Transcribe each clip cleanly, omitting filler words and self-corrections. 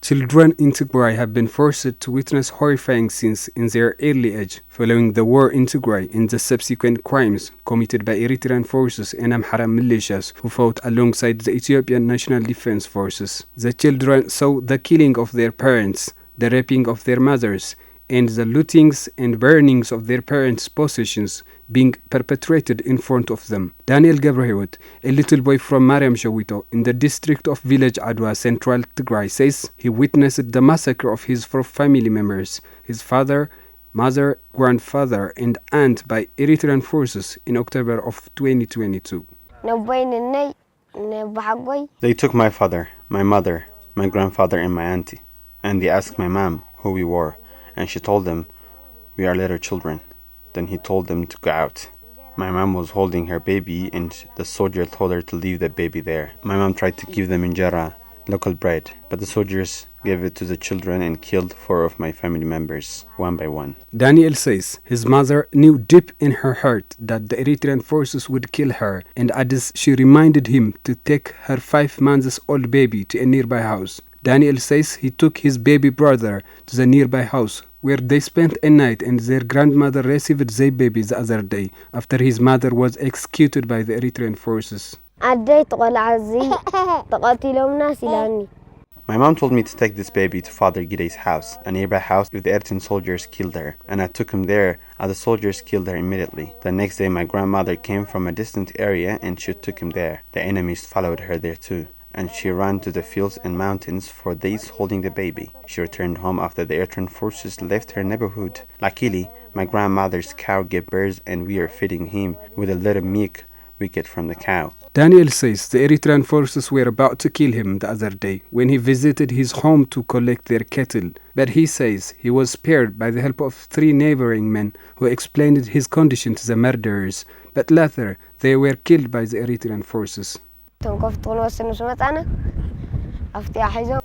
Children in Tigray have been forced to witness horrifying scenes in their early age following the war in Tigray and the subsequent crimes committed by Eritrean forces and Amhara militias who fought alongside the Ethiopian National Defense Forces. The children saw the killing of their parents, the raping of their mothers, and the lootings and burnings of their parents' possessions being perpetrated in front of them. Daniel Gebrehewet, a little boy from Mariam Shawito in the district of Village Adwa, Central Tigray, says he witnessed the massacre of his four family members, his father, mother, grandfather, and aunt by Eritrean forces in October of 2022. They took my father, my mother, my grandfather, and my auntie, and they asked my mom who we were, and she told them, "We are little children." Then he told them to go out. My mom was holding her baby, and the soldier told her to leave the baby there. My mom tried to give them injera, local bread, but the soldiers gave it to the children and killed four of my family members, one by one. Daniel says his mother knew deep in her heart that the Eritrean forces would kill her, and adds she reminded him to take her 5 months old baby to a nearby house. Daniel says he took his baby brother to the nearby house where they spent a night, and their grandmother received their baby the other day after his mother was executed by the Eritrean forces. My mom told me to take this baby to Father Gidey's house, a nearby house if the Eritrean soldiers killed her, and I took him there as the soldiers killed her immediately. The next day my grandmother came from a distant area and she took him there. The enemies followed her there too, and she ran to the fields and mountains for days holding the baby. She returned home after the Eritrean forces left her neighborhood. Luckily, my grandmother's cow gave birth and we are feeding him with a little milk we get from the cow. Daniel says the Eritrean forces were about to kill him the other day when he visited his home to collect their cattle, but he says he was spared by the help of 3 neighboring men who explained his condition to the murderers, but later they were killed by the Eritrean forces.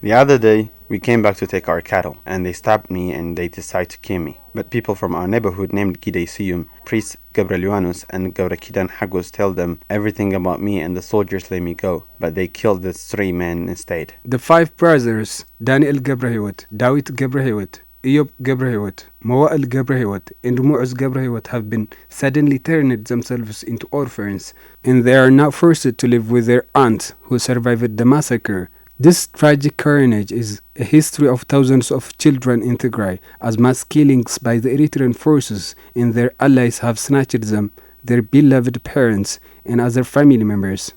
The other day, we came back to take our cattle, and they stopped me and they decided to kill me. But people from our neighborhood named Gidey Siyum, priest Gabrielianus, and Gavrakidan Hagos tell them everything about me, and the soldiers let me go. But they killed the 3 men instead. The 5 brothers, Daniel Gebrehewet, Dawit Gebrehewet, Eyob Gebrehewet, Mawa'el Gebrehewet, and Mu'uz Gebrehewet have been suddenly turned themselves into orphans, and they are now forced to live with their aunt who survived the massacre. This tragic carnage is a history of thousands of children in Tigray, as mass killings by the Eritrean forces and their allies have snatched them, their beloved parents, and other family members.